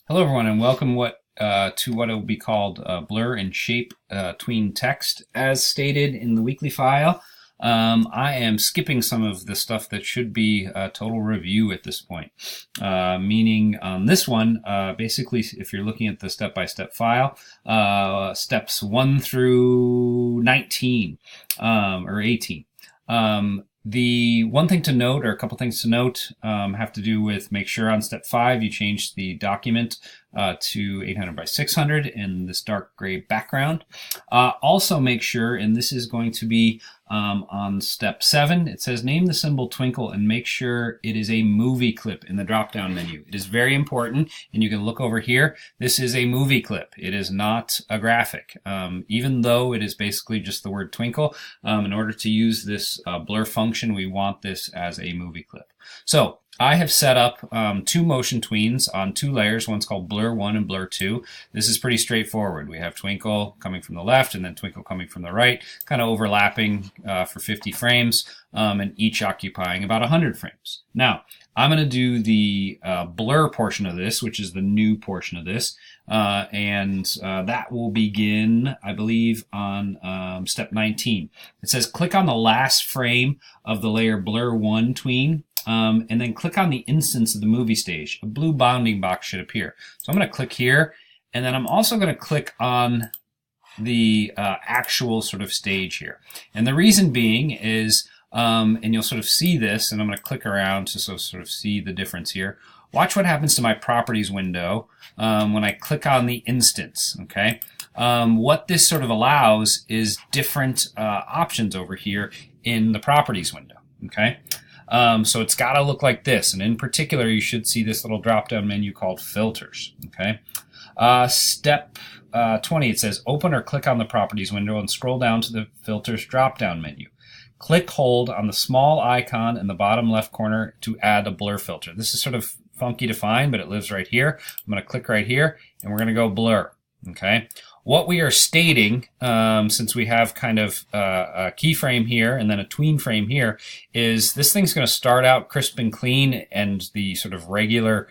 Hello, everyone, and welcome to what will be called Blur and Shape Tween Text. As stated in the weekly file, I am skipping some of the stuff that should be a total review at this point. Meaning on this one, basically, if you're looking at the step-by-step file, steps 1 through 19 or 18. The one thing to note, or a couple things to note, have to do with make sure on step 5 you change the document to 800 by 600 in this dark gray background. Also make sure, and this is going to be on step 7, it says name the symbol twinkle and make sure it is a movie clip in the drop down menu. It is very important, and you can look over here. This is a movie clip. It is not a graphic. Even though it is basically just the word twinkle, in order to use this blur function, we want this as a movie clip. So I have set up 2 motion tweens on 2 layers. One's called Blur 1 and Blur 2. This is pretty straightforward. We have twinkle coming from the left and then twinkle coming from the right, kind of overlapping for 50 frames, and each occupying about 100 frames. Now, I'm going to do the blur portion of this, which is the new portion of this, and that will begin, I believe, on step 19. It says click on the last frame of the layer Blur 1 tween, and then click on the instance of the movie stage. A blue bounding box should appear. So I'm going to click here, and then I'm also going to click on the actual sort of stage here. And the reason being is, and you'll sort of see this, and I'm going to click around to sort of see the difference here. Watch what happens to my properties window when I click on the instance, okay? What this sort of allows is different options over here in the properties window, okay? So it's got to look like this, and in particular you should see this little drop down menu called filters, okay? Step 20, it says open or click on the properties window and scroll down to the filters drop down menu. Click hold on the small icon in the bottom left corner to add a blur filter. This is sort of funky to find, but it lives right here. I'm going to click right here, and we're going to go blur, okay? What we are stating, since we have kind of a keyframe here and then a tween frame here, is this thing's going to start out crisp and clean and the sort of regular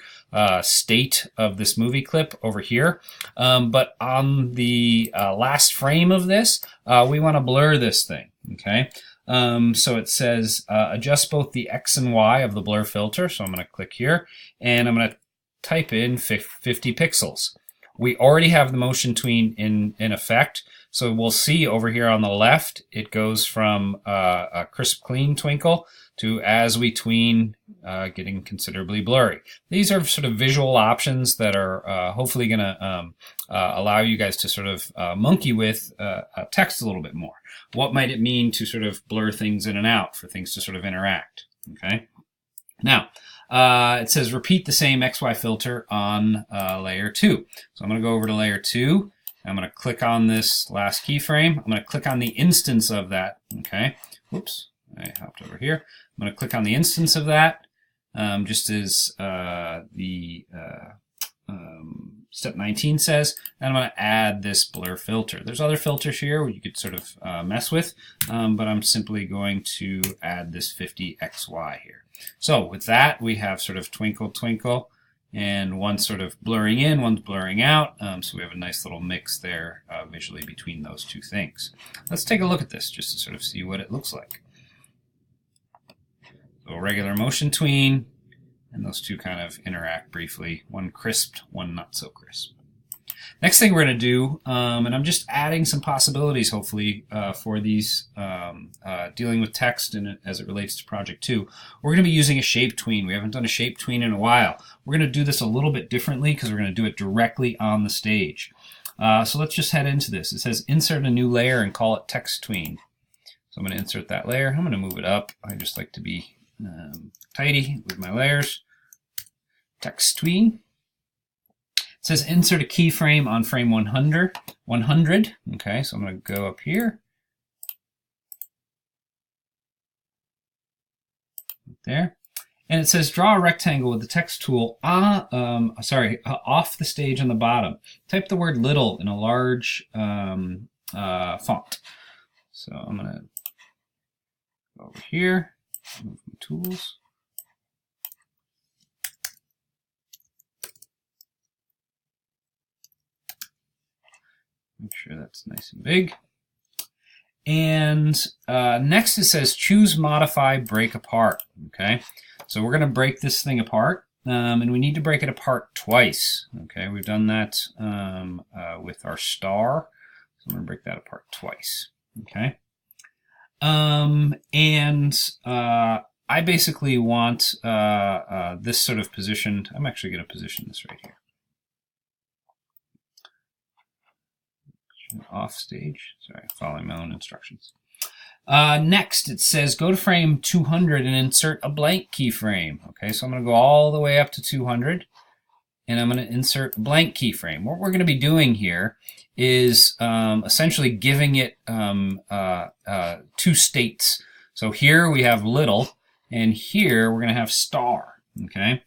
state of this movie clip over here. But on the last frame of this, we want to blur this thing, okay? So it says adjust both the X and Y of the blur filter. So I'm going to click here, and I'm going to type in 50 pixels. We already have the motion tween in effect, so we'll see over here on the left, it goes from a crisp clean twinkle to as we tween, getting considerably blurry. These are sort of visual options that are hopefully going to allow you guys to sort of monkey with text a little bit more. What might it mean to sort of blur things in and out for things to sort of interact, okay? Now, it says repeat the same XY filter on layer 2. So I'm going to go over to layer 2. I'm going to click on this last keyframe. I'm going to click on the instance of that. Okay. Whoops. I hopped over here. I'm going to click on the instance of that, just as the step 19 says. And I'm going to add this blur filter. There's other filters here you could sort of mess with, but I'm simply going to add this 50XY here. So with that, we have sort of twinkle, twinkle, and one sort of blurring in, one's blurring out. So we have a nice little mix there visually between those two things. Let's take a look at this just to sort of see what it looks like. So regular motion tween, and those two kind of interact briefly. One crisped, one not so crisp. Next thing we're going to do, and I'm just adding some possibilities, hopefully, for these dealing with text and as it relates to Project 2. We're going to be using a shape tween. We haven't done a shape tween in a while. We're going to do this a little bit differently because we're going to do it directly on the stage. So let's just head into this. It says insert a new layer and call it text tween. So I'm going to insert that layer. I'm going to move it up. I just like to be tidy with my layers. Text tween. It says insert a keyframe on frame 100. Okay, so I'm going to go up here. There. And it says draw a rectangle with the text tool off the stage on the bottom. Type the word little in a large font. So I'm going to go over here, move my tools. Make sure that's nice and big. And next it says choose, modify, break apart. Okay, so we're going to break this thing apart, and we need to break it apart twice. Okay, we've done that with our star, so I'm going to break that apart twice. Okay, I basically want this sort of positioned. I'm actually going to position this right here. Off stage. Sorry, following my own instructions. Next, it says go to frame 200 and insert a blank keyframe. Okay, so I'm going to go all the way up to 200, and I'm going to insert a blank keyframe. What we're going to be doing here is essentially giving it two states. So here we have little, and here we're going to have star. Okay,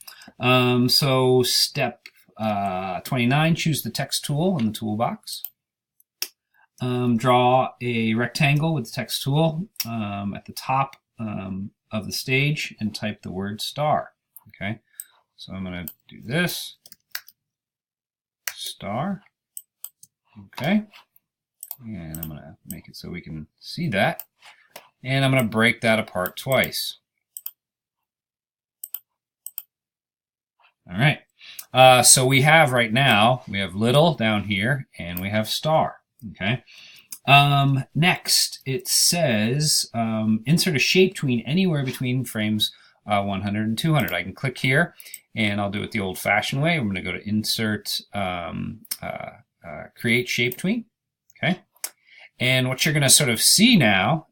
so step 29, choose the text tool in the toolbox. Draw a rectangle with the text tool at the top of the stage and type the word star. Okay, so I'm going to do this, star. Okay, and I'm going to make it so we can see that. And I'm going to break that apart twice. All right, so we have right now, we have little down here and we have star. Okay. Next, it says insert a shape tween anywhere between frames 100 and 200. I can click here, and I'll do it the old-fashioned way. I'm going to go to Insert, Create Shape Tween. Okay. And what you're going to sort of see now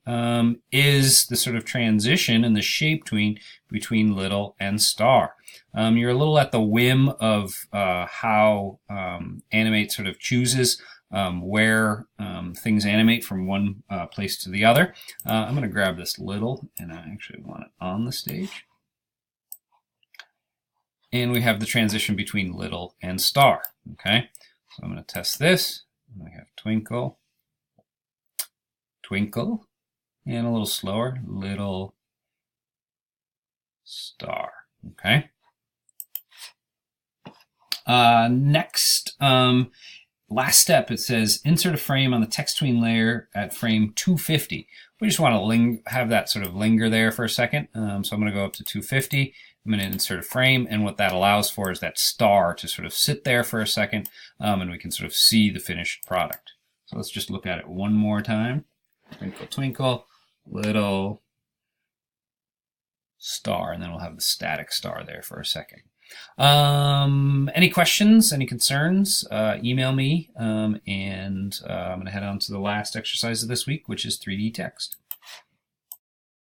is the sort of transition in the shape tween between little and star. You're a little at the whim of how Animate sort of chooses where things animate from one place to the other. I'm going to grab this little, and I actually want it on the stage. And we have the transition between little and star. Okay, so I'm going to test this. We have twinkle, twinkle, and a little slower, little star. Okay. Next, last step, it says insert a frame on the text tween layer at frame 250. We just want to have that sort of linger there for a second. So I'm going to go up to 250. I'm going to insert a frame, and what that allows for is that star to sort of sit there for a second, and we can sort of see the finished product. So let's just look at it one more time. Twinkle, twinkle, little star, and then we'll have the static star there for a second. Any questions, any concerns, email me, and I'm going to head on to the last exercise of this week, which is 3D text.